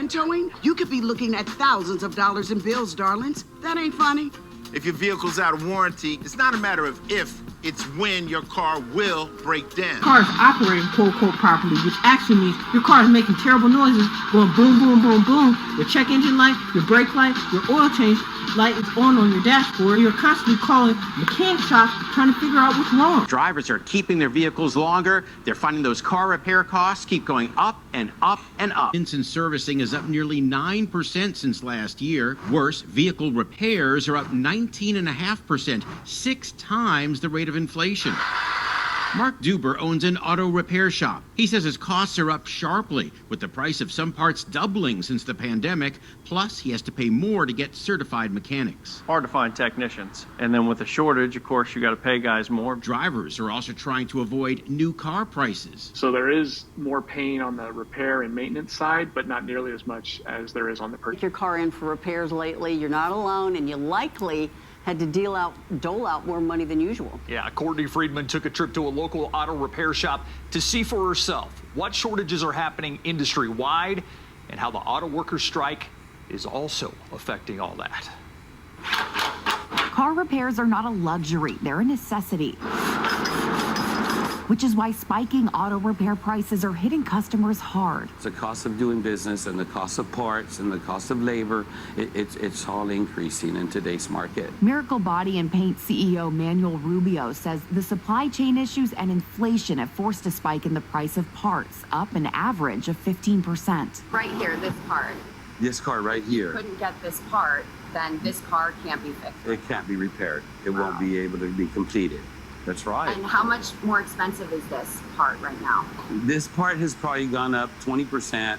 and towing, you could be looking at thousands of dollars in bills, darlings. That ain't funny. If your vehicle's out of warranty, it's not a matter of if, it's when your car will break down. Car is operating quote-unquote properly, which actually means your car is making terrible noises, going boom, boom, boom, boom. Your check engine light, your brake light, your oil change light is on your dashboard. You're constantly calling mechanic shops trying to figure out what's wrong. Drivers are keeping their vehicles longer. They're finding those car repair costs keep going up and up and up. Maintenance servicing is up nearly 9% since last year. Worse, vehicle repairs are up 19.5%, 6 times the rate of inflation. Mark Duber owns an auto repair shop. He says his costs are up sharply, with the price of some parts doubling since the pandemic. Plus, he has to pay more to get certified mechanics. Hard to find technicians. And then with a shortage, of course, you got to pay guys more. Drivers are also trying to avoid new car prices. So there is more pain on the repair and maintenance side, but not nearly as much as there is on the purchase. Take your car in for repairs lately. You're not alone, and you likely had to dole out more money than usual. Yeah, Courtney Friedman took a trip to a local auto repair shop to see for herself what shortages are happening industry-wide and how the auto workers' strike is also affecting all that. Car repairs are not a luxury, they're a necessity. Which is why spiking auto repair prices are hitting customers hard. The cost of doing business and the cost of parts and the cost of labor, it's all increasing in today's market. Miracle Body and Paint CEO Manuel Rubio says the supply chain issues and inflation have forced a spike in the price of parts, up an average of 15%. Right here, this part. This car right here. Couldn't get this part, then this car can't be fixed. It can't be repaired. It won't be able to be completed. That's right. And how much more expensive is this part right now? This part has probably gone up 20%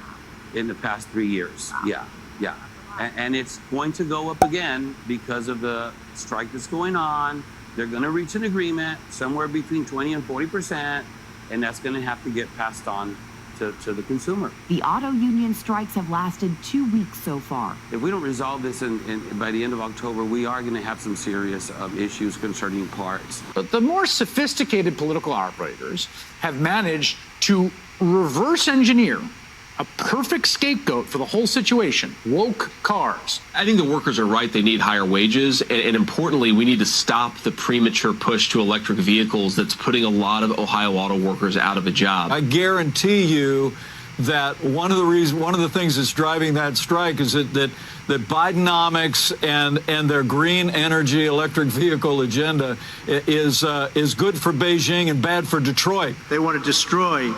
in the past 3 years. Wow. Yeah. And it's going to go up again because of the strike that's going on. They're going to reach an agreement somewhere between 20 and 40%, and that's going to have to get passed on to the consumer. The auto union strikes have lasted 2 weeks so far. If we don't resolve this by the end of October, we are going to have some serious issues concerning parts. But the more sophisticated political operators have managed to reverse engineer a perfect scapegoat for the whole situation: woke cars. I think the workers are right. They need higher wages. And importantly, we need to stop the premature push to electric vehicles that's putting a lot of Ohio auto workers out of a job. I guarantee you that one of the things that's driving that strike is that Bidenomics and their green energy electric vehicle agenda is good for Beijing and bad for Detroit. They want to destroy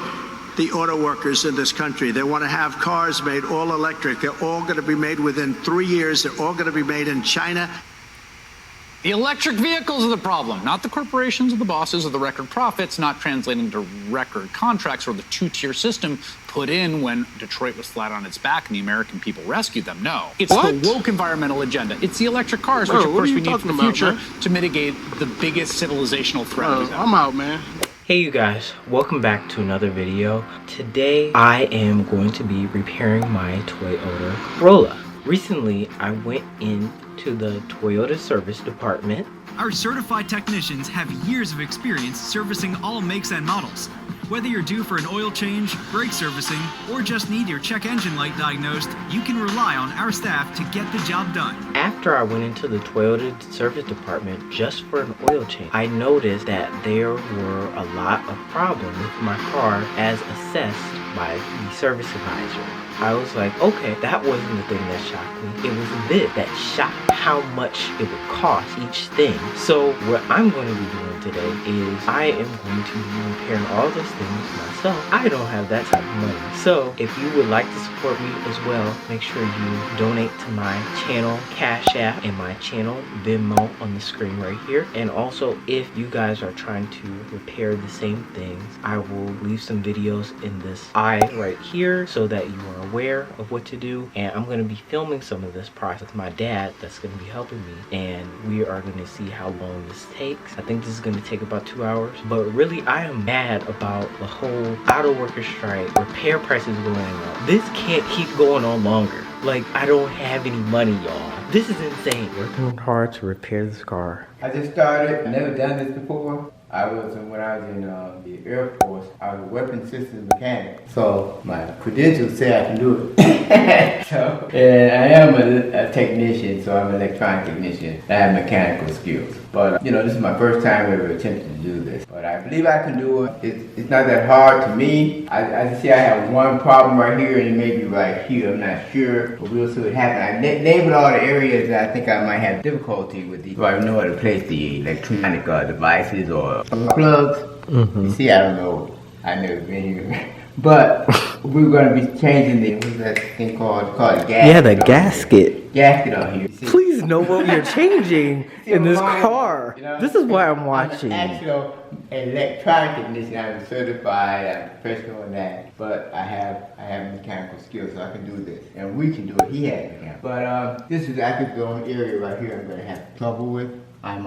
the auto workers in this country. They want to have cars made all electric. They're all going to be made within 3 years. They're all going to be made in China. The electric vehicles are the problem, not the corporations or the bosses or the record profits, not translating to record contracts or the two-tier system put in when Detroit was flat on its back and the American people rescued them. No, it's the woke environmental agenda. It's the electric cars, which of course we need for the future to mitigate the biggest civilizational threat. I'm out, man. Hey you guys, welcome back to another video. Today I am going to be repairing my Toyota Corolla. Recently I went into the Toyota service department. Our certified technicians have years of experience servicing all makes and models. Whether you're due for an oil change, brake servicing, or just need your check engine light diagnosed, you can rely on our staff to get the job done. After I went into the Toyota service department just for an oil change, I noticed that there were a lot of problems with my car as assessed by the service advisor. I was like, okay, that wasn't the thing that shocked me. It was this that shocked how much it would cost each thing. So what I'm going to be doing today is I am going to be repairing all those things myself. I don't have that type of money. So if you would like to support me as well, make sure you donate to my channel Cash App and my channel Venmo on the screen right here. And also, if you guys are trying to repair the same things, I will leave some videos in this eye right here so that you are aware of what to do. And I'm going to be filming some of this process with my dad that's going to be helping me, and we are going to see how long this takes. I think this is going to take about 2 hours, but really I am mad about the whole auto worker strike, repair prices going up. This can't keep going on longer. Like, I don't have any money, y'all. This is insane. Working hard to repair this car. I just started. I've never done this before. When I was in the Air Force, I was a weapons systems mechanic. So my credentials say I can do it. And I am a technician, so I'm an electronic technician. I have mechanical skills. But, this is my first time ever attempting to do this. But I believe I can do it. It's not that hard to me. I see I have one problem right here, and it may be right here. I'm not sure, but we'll see what happens. I labeled all the areas that I think I might have difficulty with these. So I know where to place the electronic devices or plugs. You see, I don't know. I've never been here. But we're going to be changing what's that thing called gasket. Yeah, the gasket. Gasket on here. Please know what you're changing in this car. This is why I'm watching. I'm an actual electronic technician. I'm certified. I'm professional in that. But I have mechanical skills, so I can do this. And we can do it. He has mechanical. But this is actually the only area right here I'm going to have trouble with. I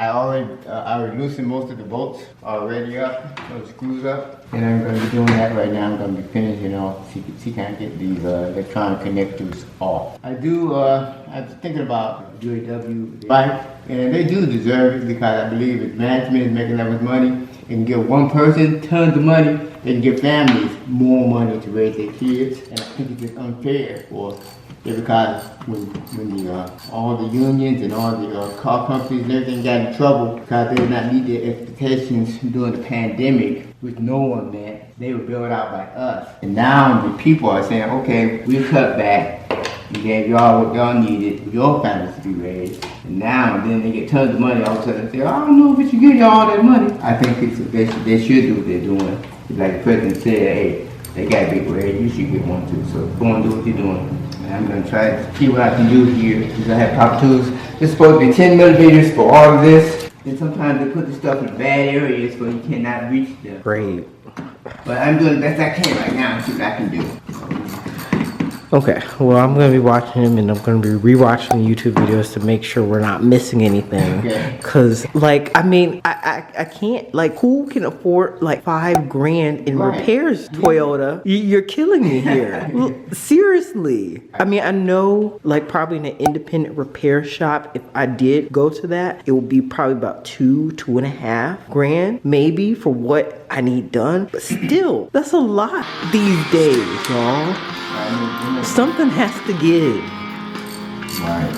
already loosened most of the bolts already up, so the screws up, and I'm going to be doing that right now. I'm going to be finishing off, see can I get these electronic connectors off. I was thinking about UAW bike, and they do deserve it because I believe if management is making that much money, they can give one person tons of money, they can give families more money to raise their kids, and I think it's just unfair for. Yeah, because when all the unions and all the car companies and everything got in trouble because they did not meet their expectations during the pandemic, which no one met, they were bailed out by us. And now the people are saying, okay, we'll cut back. We gave y'all what y'all needed for your families to be raised. And now then they get tons of money all of a sudden and say, I don't know if you give y'all all that money. I think they should do what they're doing. Like the president said, hey, they got a big raise, you should get one too. So go and do what you're doing. And I'm going to try to see what I can do here because I have power tools. It's supposed to be 10 millimeters for all of this. And sometimes they put the stuff in bad areas so you cannot reach them. Great. But I'm doing the best I can right now and see what I can do. Okay, well, I'm going to be watching him and I'm going to be rewatching the YouTube videos to make sure we're not missing anything. Because, I can't, who can afford, $5,000 in repairs, Toyota? You're killing me here. Seriously. I know, probably in an independent repair shop, if I did go to that, it would be probably about $2.5 grand, maybe, for what I need done. But still, that's a lot these days, y'all. Something has to give. Right.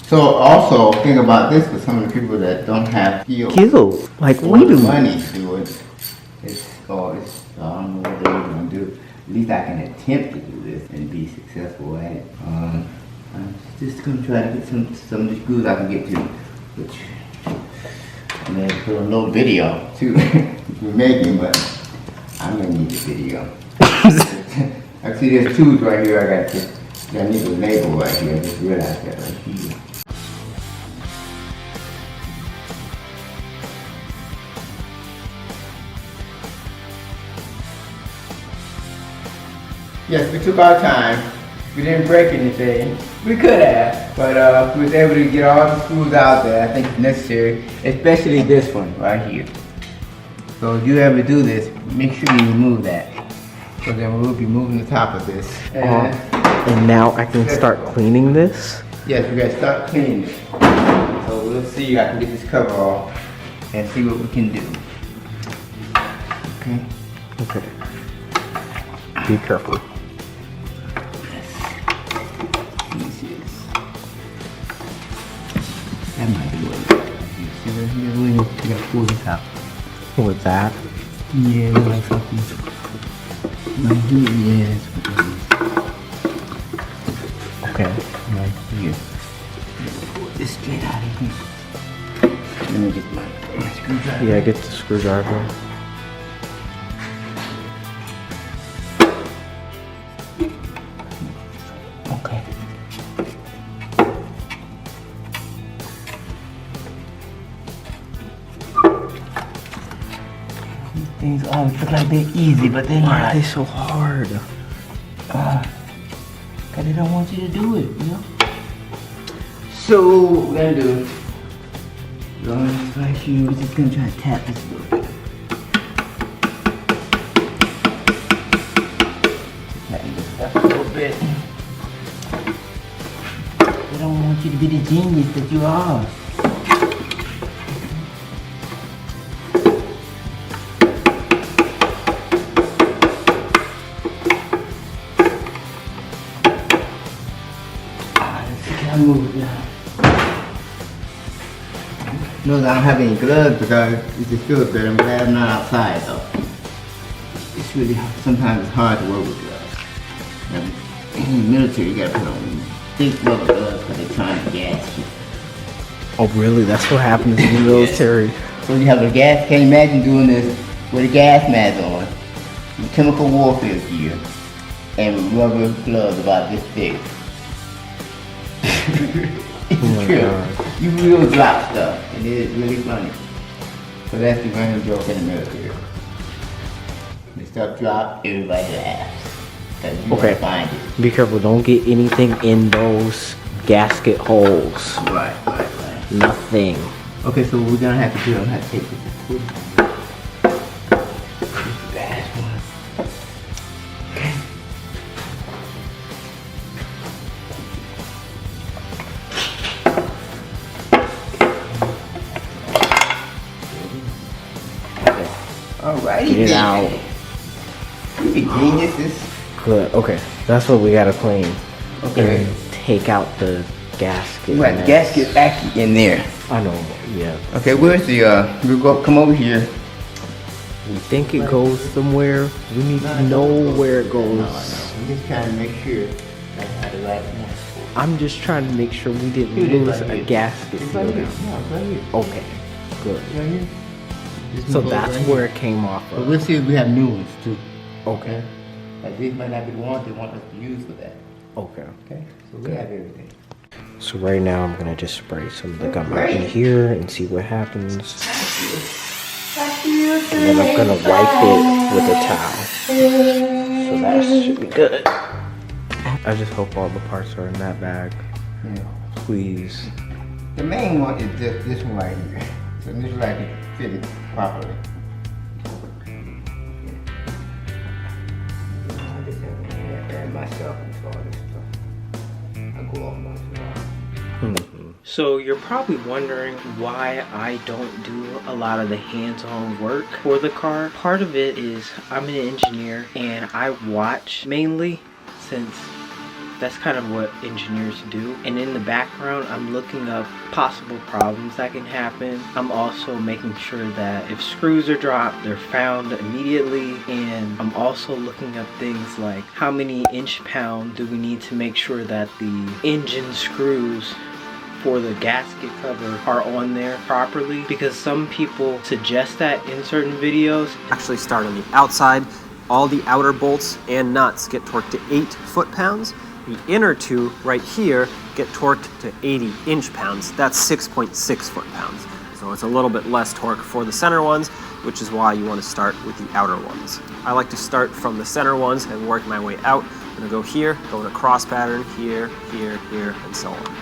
So also think about this for some of the people that don't have skills. Like we do. Money to do it. I don't know what they're going to do. At least I can attempt to do this and be successful at it. I'm just going to try to get some of the screws I can get to, which I'm going to put a little video too. We're making, but I'm going to need the video. Actually, there's tools right here I need a label right here. I just realized that right here. Yes, we took our time. We didn't break anything. We could have, but we was able to get all the screws out there. I think it's necessary, especially this one right here. So if you ever do this, make sure you remove that. So then we'll be moving the top of this. And now I can start cleaning this? Yes, we gotta start cleaning it. So we'll see, I can get this cover off and see what we can do. Okay? Okay. Be careful. Let me see this. That might be what it is. You see right here? We gotta pull this out. With that? Yeah, it looks like something. Right here, yeah, that's what it is. Okay, right here. Pull this straight out of here. Let me get my screwdriver. Yeah, get the screwdriver. Okay. These things always look like they're easy, but they're not. Why are they so hard? Because they don't want you to do it, you know? So, what we're going to do, right here, we're just going to try to tap this a little bit. Tighten this up a little bit. They don't want you to be the genius that you are. I move it now. Notice I don't have any gloves because it just feels better. I'm glad I'm not outside though. It's really, sometimes it's hard to work with gloves. And in the military, you gotta put on thick rubber gloves because they're trying to gas you. Oh, really? That's what happens in the military. So you have a gas, can't imagine doing this with a gas mask on, with chemical warfare gear, and rubber gloves about this big. It's true. God. You will drop stuff, and it is really funny. So that's the running joke in the military. The stuff drop, everybody laughs. Because you Okay. find it. Be careful. Don't get anything in those gasket holes. Right. Nothing. Okay, so what we're gonna have to do, I'm gonna have to take this. Last one. Okay. Alrighty. Get it out. You geniuses. Good. Okay. That's what we gotta clean. Okay. And take out the gasket. Right, the gasket's actually in there. I know. Yeah. Okay, where's the we'll go come over here. We think it goes somewhere. We need to know where it goes. No. I'm just trying to make sure I have the right one. I'm just trying to make sure we didn't lose a gasket. Okay. Good. So that's where it came off of. But we'll see if we have new ones too. Okay. Like these might not be the ones they want us to use for that. Okay. Okay. So we have everything. So right now I'm gonna just spray some of the gum out in here and see what happens. And then I'm gonna wipe it with a towel. So that should be good. I just hope all the parts are in that bag. Yeah. Please. The main one is just this one right here. So this right can fit it properly. I just have to add myself into all this stuff. I go off once in a while. So you're probably wondering why I don't do a lot of the hands-on work for the car. Part of it is I'm an engineer and I watch mainly, since that's kind of what engineers do. And in the background, I'm looking up possible problems that can happen. I'm also making sure that if screws are dropped, they're found immediately. And I'm also looking up things like how many inch-pound do we need to make sure that the engine screws for the gasket cover are on there properly, because some people suggest that in certain videos. Actually start on the outside. All the outer bolts and nuts get torqued to 8 foot-pounds. The inner two right here get torqued to 80 inch-pounds. That's 6.6 foot-pounds. So it's a little bit less torque for the center ones, which is why you want to start with the outer ones. I like to start from the center ones and work my way out. I'm gonna go here, go in a cross pattern, here, here, here, and so on.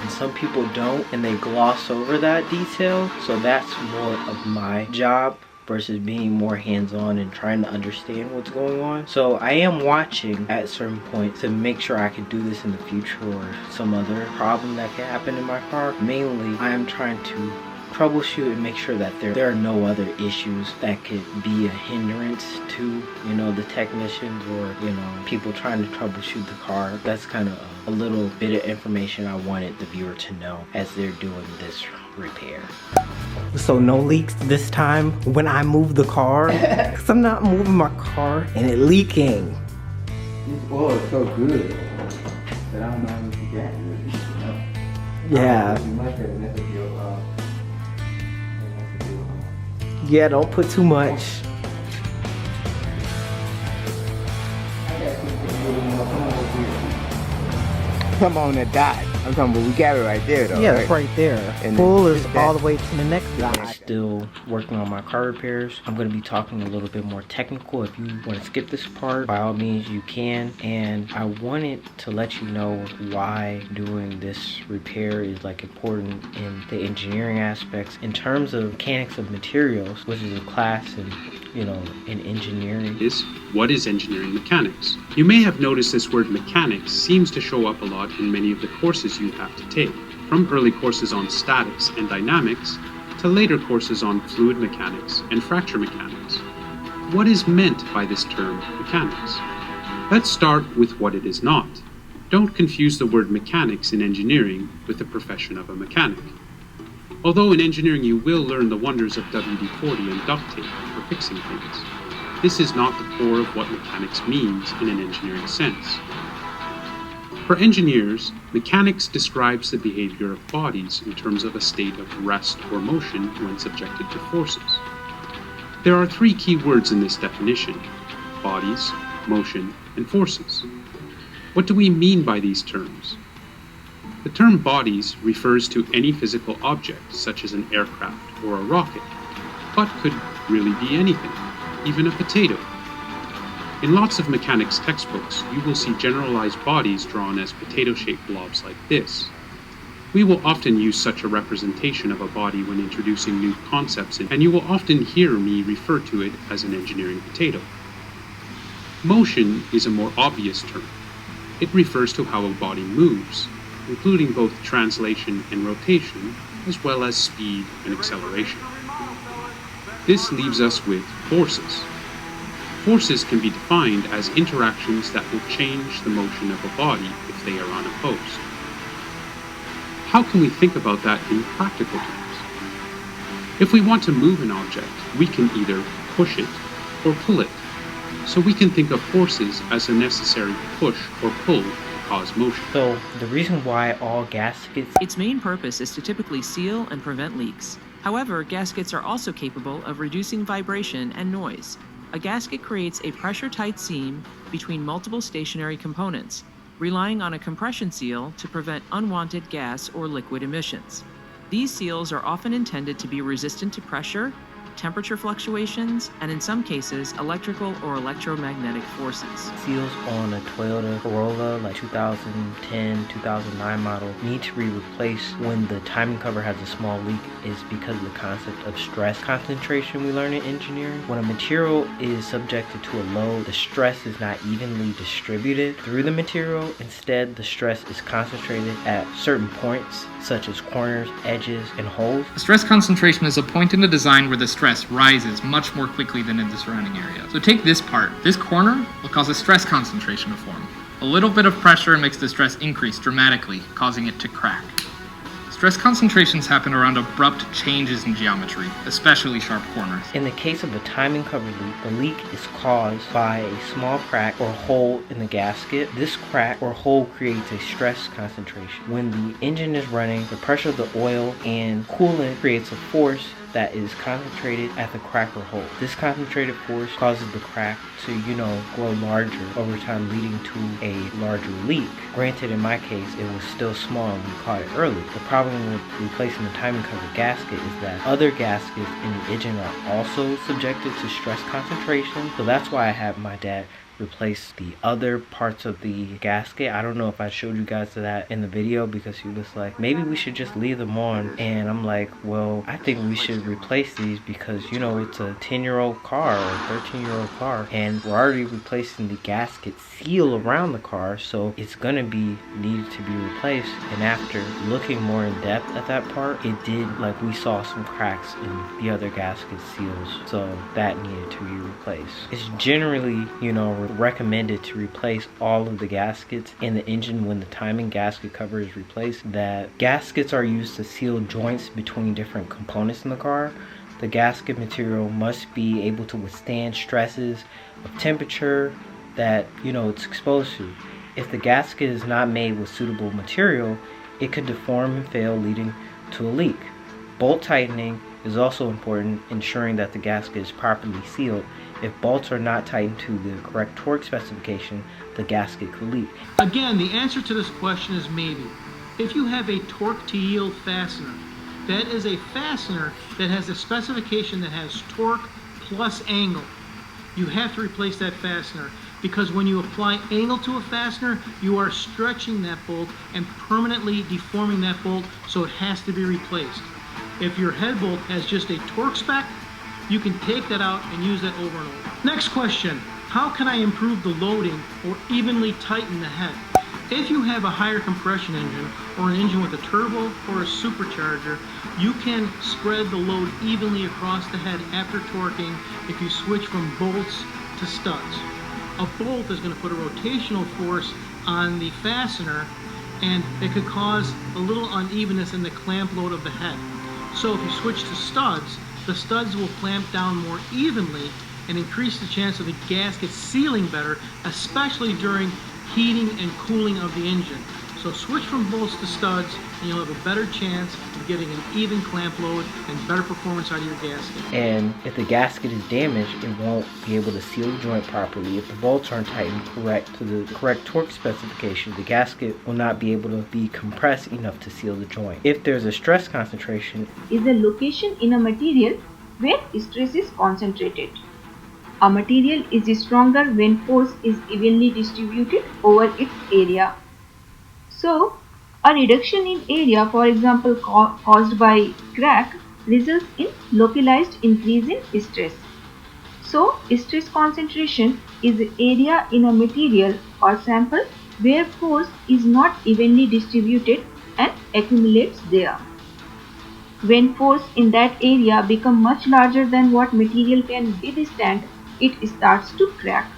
And some people don't, and they gloss over that detail. So that's more of my job versus being more hands-on and trying to understand what's going on. So I am watching at certain points to make sure I can do this in the future, or some other problem that can happen in my car. Mainly, I am trying to troubleshoot and make sure that there are no other issues that could be a hindrance to, you know, the technicians or, you know, people trying to troubleshoot the car. That's kind of a little bit of information I wanted the viewer to know as they're doing this repair. So no leaks this time when I move the car, because I'm not moving my car and it leaking. This oil is so good that I don't know if you got it. Yeah. Yeah, don't put too much. Come on the dot. I'm talking about we got it right there though. Yeah, right? it's right there. And full then is all the way to the next dot. Still working on my car repairs. I'm going to be talking a little bit more technical. If you want to skip this part, by all means you can. And I wanted to let you know why doing this repair is like important in the engineering aspects. In terms of mechanics of materials, which is a class in, you know, in engineering. What is engineering mechanics? You may have noticed this word mechanics seems to show up a lot in many of the courses you have to take, from early courses on statics and dynamics to later courses on fluid mechanics and fracture mechanics. What is meant by this term mechanics? Let's start with what it is not. Don't confuse the word mechanics in engineering with the profession of a mechanic. Although in engineering you will learn the wonders of WD-40 and duct tape for fixing things, this is not the core of what mechanics means in an engineering sense. For engineers, mechanics describes the behavior of bodies in terms of a state of rest or motion when subjected to forces. There are three key words in this definition: bodies, motion, and forces. What do we mean by these terms? The term bodies refers to any physical object, such as an aircraft or a rocket, but could really be anything, even a potato. In lots of mechanics textbooks, you will see generalized bodies drawn as potato-shaped blobs like this. We will often use such a representation of a body when introducing new concepts, and you will often hear me refer to it as an engineering potato. Motion is a more obvious term. It refers to how a body moves, including both translation and rotation, as well as speed and acceleration. This leaves us with forces. Forces can be defined as interactions that will change the motion of a body if they are unopposed. How can we think about that in practical terms? If we want to move an object, we can either push it or pull it. So we can think of forces as a necessary push or pull to cause motion. So the reason why all gaskets... Its main purpose is to typically seal and prevent leaks. However, gaskets are also capable of reducing vibration and noise. A gasket creates a pressure-tight seam between multiple stationary components, relying on a compression seal to prevent unwanted gas or liquid emissions. These seals are often intended to be resistant to pressure, temperature fluctuations, and in some cases, electrical or electromagnetic forces. Seals on a Toyota Corolla, like 2010, 2009 model, need to be replaced when the timing cover has a small leak is because of the concept of stress concentration we learn in engineering. When a material is subjected to a load, the stress is not evenly distributed through the material. Instead, the stress is concentrated at certain points, such as corners, edges, and holes. The stress concentration is a point in the design where the stress rises much more quickly than in the surrounding area. So take this part. This corner will cause a stress concentration to form. A little bit of pressure makes the stress increase dramatically, causing it to crack. Stress concentrations happen around abrupt changes in geometry, especially sharp corners. In the case of a timing cover leak, the leak is caused by a small crack or hole in the gasket. This crack or hole creates a stress concentration. When the engine is running, the pressure of the oil and coolant creates a force that is concentrated at the crack or hole. This concentrated force causes the crack to, grow larger over time, leading to a larger leak. Granted, in my case, it was still small and we caught it early. The problem with replacing the timing cover gasket is that other gaskets in the engine are also subjected to stress concentration. So that's why I had my dad replace the other parts of the gasket. I don't know if I showed you guys that in the video because he was like, maybe we should just leave them on. And I'm like, well, I think we should replace these because, it's a 10-year-old car or a 13-year-old car. And we're already replacing the gasket seal around the car. So it's going to be needed to be replaced. And after looking more in depth at that part, it did, we saw some cracks in the other gasket seals. So that needed to be replaced. It's generally, recommended to replace all of the gaskets in the engine when the timing gasket cover is replaced. That gaskets are used to seal joints between different components in the car. The gasket material must be able to withstand stresses of temperature that it's exposed to. If the gasket is not made with suitable material, it could deform and fail, leading to a leak. Bolt tightening is also important, ensuring that the gasket is properly sealed. If bolts are not tightened to the correct torque specification, the gasket could leak. Again, the answer to this question is maybe. If you have a torque to yield fastener, that is a fastener that has a specification that has torque plus angle. You have to replace that fastener because when you apply angle to a fastener, you are stretching that bolt and permanently deforming that bolt, so it has to be replaced. If your head bolt has just a torque spec, you can take that out and use that over and over. Next question, how can I improve the loading or evenly tighten the head? If you have a higher compression engine or an engine with a turbo or a supercharger, you can spread the load evenly across the head after torquing if you switch from bolts to studs. A bolt is going to put a rotational force on the fastener, and it could cause a little unevenness in the clamp load of the head. So if you switch to studs, the studs will clamp down more evenly and increase the chance of the gasket sealing better, especially during heating and cooling of the engine. So switch from bolts to studs and you'll have a better chance of getting an even clamp load and better performance out of your gasket. And if the gasket is damaged, it won't be able to seal the joint properly. If the bolts aren't tightened correct to the correct torque specification, the gasket will not be able to be compressed enough to seal the joint. If there's a stress concentration, is a location in a material where stress is concentrated. A material is stronger when force is evenly distributed over its area. So, a reduction in area, for example caused by crack, results in localized increase in stress. So, stress concentration is the area in a material or sample where force is not evenly distributed and accumulates there. When force in that area becomes much larger than what material can withstand, it starts to crack.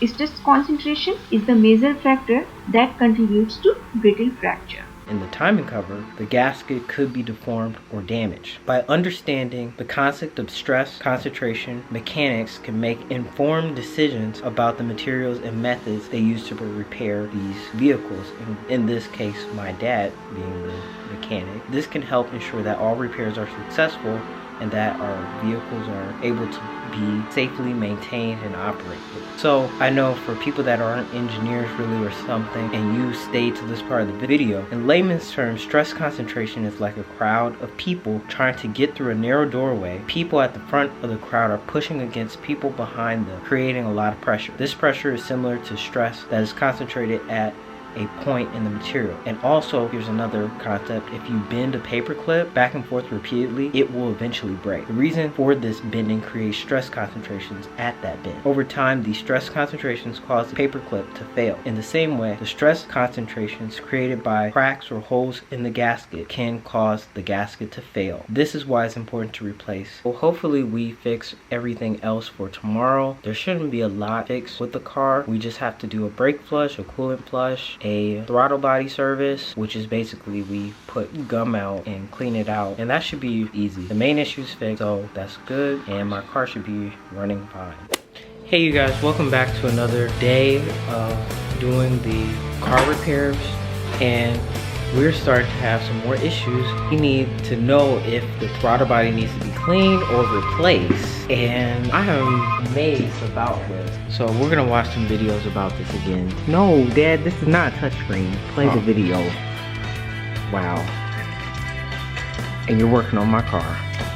Stress concentration is the major factor that contributes to brittle fracture. in the timing cover, the gasket could be deformed or damaged. By understanding the concept of stress, concentration, mechanics can make informed decisions about the materials and methods they use to repair these vehicles. In this case, my dad being the mechanic. This can help ensure that all repairs are successful and that our vehicles are able to be safely maintained and operated. So I know for people that aren't engineers really or something, and you stayed to this part of the video, in layman's terms, stress concentration is like a crowd of people trying to get through a narrow doorway. People at the front of the crowd are pushing against people behind them, creating a lot of pressure. This pressure is similar to stress that is concentrated at a point in the material. And also, here's another concept: if you bend a paper clip back and forth repeatedly, it will eventually break. The reason for this bending creates stress concentrations at that bend. Over time, these stress concentrations cause the paper clip to fail. In the same way, the stress concentrations created by cracks or holes in the gasket can cause the gasket to fail. This is why it's important to replace. Well, hopefully we fix everything else for tomorrow. There shouldn't be a lot fixed with the car. We just have to do a brake flush, a coolant flush, a throttle body service, which is basically we put gum out and clean it out, and that should be easy. The main issue is fixed, so that's good, and my car should be running fine. Hey you guys, welcome back to another day of doing the car repairs, and we're starting to have some more issues. We need to know if the throttle body needs to be cleaned or replaced, and I am amazed about this. So we're gonna watch some videos about this again. No, Dad, this is not a touchscreen. Play the video. Wow. And you're working on my car.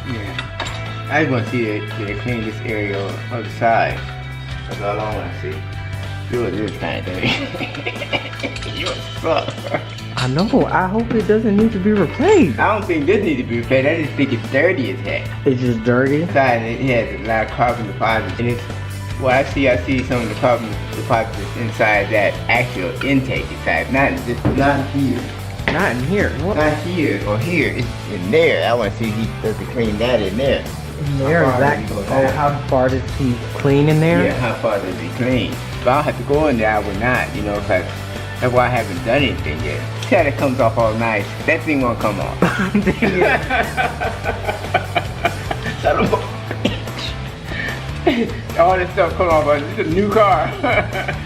Yeah. I just want to see they clean this area on the side. That's all I want to see. Do it this time, baby. You suck. I know. I hope it doesn't need to be replaced. I don't think this needs to be replaced. I just think it's dirty as heck. It's just dirty? Inside, it has a lot of carbon deposits. And it's, well, I see some of the carbon deposits inside that actual intake inside. Not here. Not in here. What? Not here or here. It's in there. I want to see if he does clean that in there. In there? How far does he clean in there? Yeah, how far does he clean? If I don't have to go in there, I would not, you know, because that's why I haven't done anything yet. See how that comes off all nice. That thing won't come off. All this stuff come off, but it's a new car.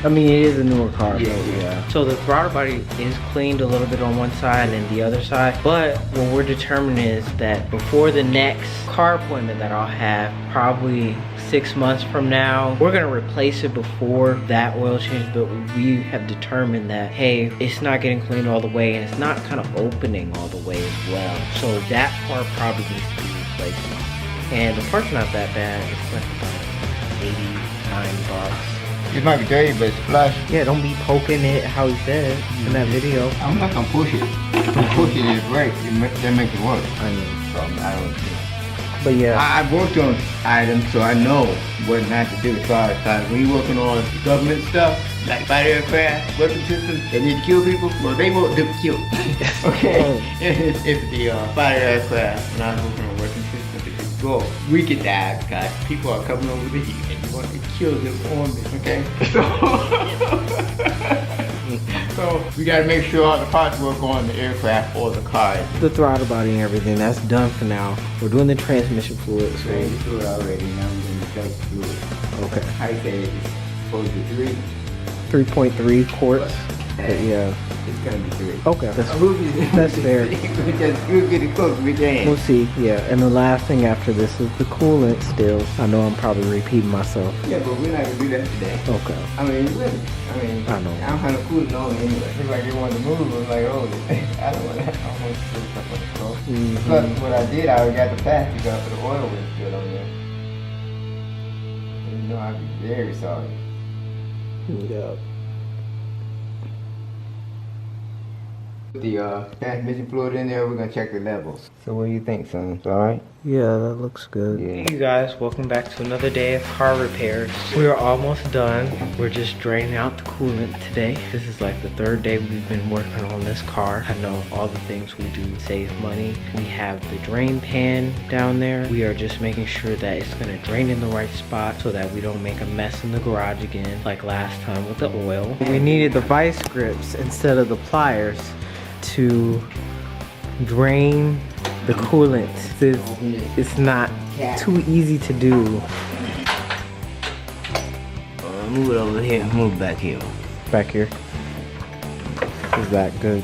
I mean, it is a newer car. Yeah. So the throttle body is cleaned a little bit on one side and the other side. But what we're determining is that before the next car appointment that I'll have, probably 6 months from now, we're gonna replace it before that oil change. But we have determined that, hey, it's not getting cleaned all the way and it's not kind of opening all the way as well. So that part probably needs to be replaced. And the part's not that bad. It's like about $89. It might be dirty, but it's flush. Yeah, don't be poking it how he said in that video. I'm not gonna push it. I'm pushing it right. That makes it work. I don't. But yeah, I worked on items, so I know what not to do as far as when you're working on government stuff, like fighter aircraft, weapon systems, they need to kill people. Well, they won't do kill. Okay. If the fighter aircraft, when I was working on weapon systems, well, we could die because people are coming over the heat and you want to kill them on this, okay? So So we gotta make sure all the parts work on the aircraft or the car. The throttle body and everything, that's done for now. We're doing the transmission fluid. Transmission fluid already, now we're doing the belt fluid. Okay. I say it's supposed to be 3.3 quarts. Yeah. It's gonna be 3. Okay, that's fair. We'll get it close we can. We'll see, yeah. And the last thing after this is the coolant still. I know I'm probably repeating myself. Yeah, but we're not gonna do that today. Okay. I mean, really. I know. I don't have no coolant on anyway. It's like they wanted to move. I'm like, oh, I don't want to put stuff on the floor. Plus, what I did, I already got the plastic up, but the oil was still on there. You know, I'd be very sorry. Yeah. Put the transmission fluid in there, we're gonna check the levels. So what do you think, son? It's alright? Yeah, that looks good. Yeah. Hey you guys, welcome back to another day of car repairs. We are almost done. We're just draining out the coolant today. This is like the 3rd day we've been working on this car. I know all the things we do save money. We have the drain pan down there. We are just making sure that it's gonna drain in the right spot so that we don't make a mess in the garage again like last time with the oil. We needed the vice grips instead of the pliers to drain the coolant. It's not too easy to do. Move it over here, move back here. Back here. Is that good?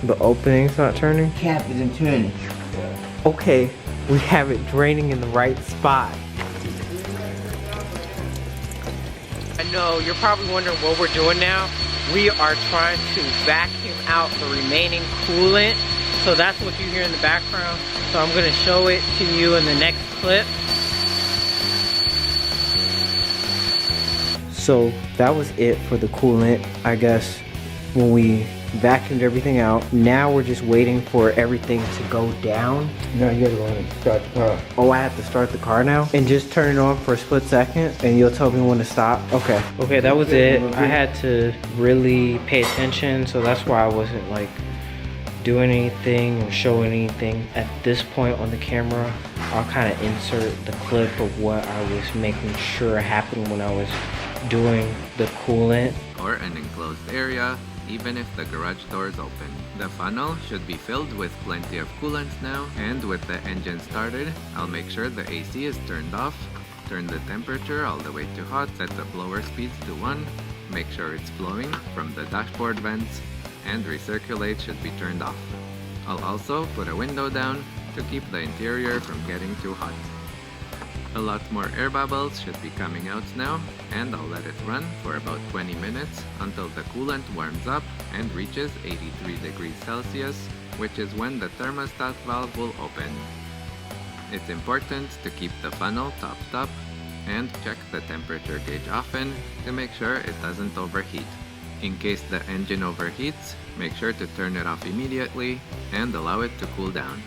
The opening's not turning? Cap isn't turning. Okay, we have it draining in the right spot. I know, you're probably wondering what we're doing now. We are trying to vacuum out the remaining coolant. So that's what you hear in the background. So I'm gonna show it to you in the next clip. So that was it for the coolant, I guess, when we vacuumed everything out. Now we're just waiting for everything to go down. No, you gotta go ahead and start the car. Oh, I have to start the car now? And just turn it on for a split second and you'll tell me when to stop? Okay. Okay, that was it. I had to really pay attention, so that's why I wasn't like doing anything or showing anything. At this point on the camera, I'll kind of insert the clip of what I was making sure happened when I was doing the coolant. Or an enclosed area, even if the garage door is open. The funnel should be filled with plenty of coolant now, and with the engine started, I'll make sure the AC is turned off, turn the temperature all the way to hot, set the blower speeds to 1, make sure it's blowing from the dashboard vents, and recirculate should be turned off. I'll also put a window down to keep the interior from getting too hot. A lot more air bubbles should be coming out now, and I'll let it run for about 20 minutes until the coolant warms up and reaches 83 degrees Celsius, which is when the thermostat valve will open. It's important to keep the funnel topped up and check the temperature gauge often to make sure it doesn't overheat. In case the engine overheats, make sure to turn it off immediately and allow it to cool down.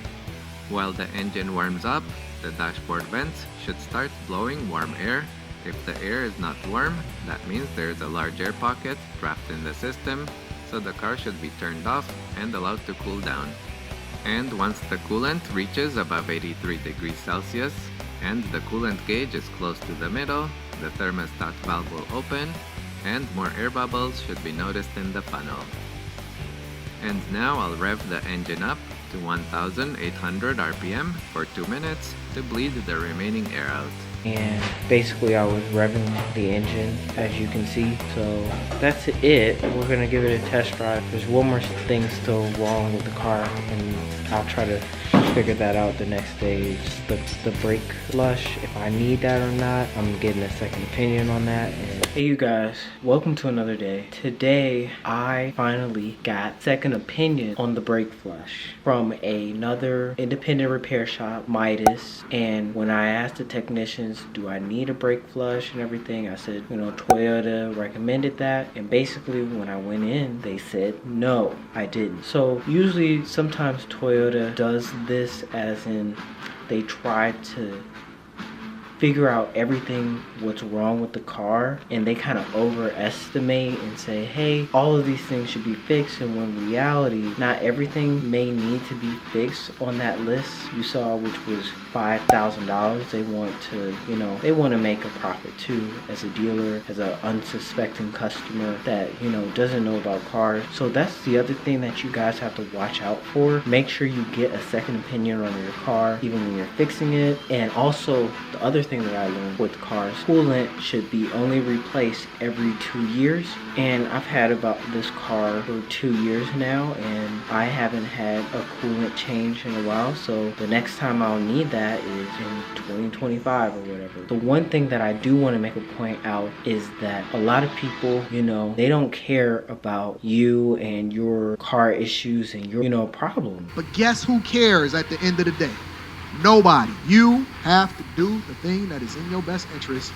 While the engine warms up, the dashboard vents should start blowing warm air. If the air is not warm, that means there is a large air pocket trapped in the system, so the car should be turned off and allowed to cool down. And once the coolant reaches above 83 degrees Celsius and the coolant gauge is close to the middle, the thermostat valve will open and more air bubbles should be noticed in the funnel. And now I'll rev the engine up to 1,800 RPM for 2 minutes to bleed the remaining air out. And basically I was revving the engine, as you can see. So that's it. We're gonna give it a test drive. There's one more thing still wrong with the car, and I'll try to figure that out the next day. Just the brake flush, if I need that or not. I'm getting a second opinion on that. And hey you guys, welcome to another day. Today I finally got second opinion on the brake flush from another independent repair shop, Midas. And when I asked the technicians, do I need a brake flush and everything, I said, you know, Toyota recommended that. And basically when I went in, they said no, I didn't. So usually sometimes Toyota does this, as in they try to figure out everything what's wrong with the car, and they kind of overestimate and say, hey, all of these things should be fixed, and when in reality, not everything may need to be fixed on that list you saw, which was $5,000. They want to, you know, they want to make a profit too, as a dealer, as an unsuspecting customer that, you know, doesn't know about cars. So that's the other thing that you guys have to watch out for. Make sure you get a second opinion on your car, even when you're fixing it. And also, the other thing that I learned with cars, coolant should be only replaced every 2 years. And I've had about this car for 2 years now, and I haven't had a coolant change in a while. So the next time I'll need that is in 2025 or whatever. The one thing that I do want to make a point out is that a lot of people, you know, they don't care about you and your car issues and your, you know, problem. But guess who cares at the end of the day? Nobody. You have to do the thing that is in your best interest.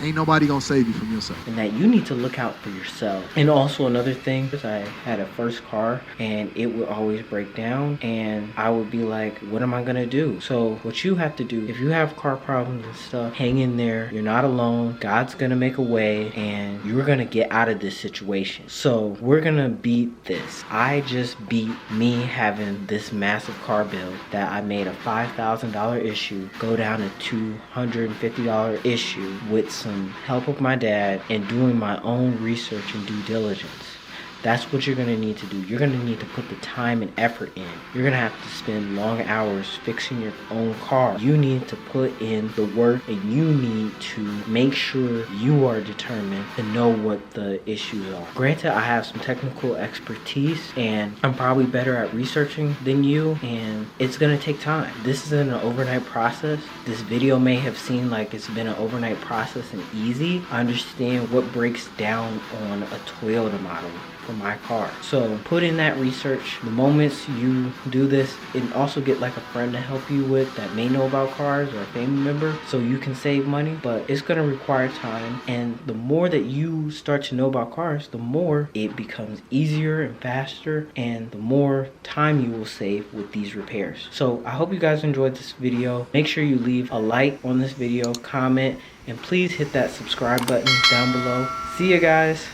Ain't nobody gonna save you from yourself. And that you need to look out for yourself. And also another thing is I had a first car and it would always break down, and I would be like, what am I gonna do? So what you have to do, if you have car problems and stuff, hang in there. You're not alone. God's gonna make a way, and you're gonna get out of this situation. So we're gonna beat this. I just beat me having this massive car bill that I made a $5,000 issue go down to $250 issue with some help with my dad and doing my own research and due diligence. That's what you're going to need to do. You're going to need to put the time and effort in. You're going to have to spend long hours fixing your own car. You need to put in the work, and you need to make sure you are determined to know what the issues are. Granted, I have some technical expertise, and I'm probably better at researching than you, and it's going to take time. This isn't an overnight process. This video may have seemed like it's been an overnight process and easy. I understand what breaks down on a Toyota model for my car. So put in that research. The moments you do this, and also get like a friend to help you with that may know about cars, or a family member, so you can save money. But it's gonna require time, and the more that you start to know about cars, the more it becomes easier and faster, and the more time you will save with these repairs. So I hope you guys enjoyed this video. Make sure you leave a like on this video, comment, and please hit that subscribe button down below. See you guys.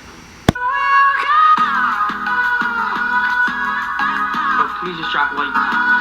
Please just drop a like.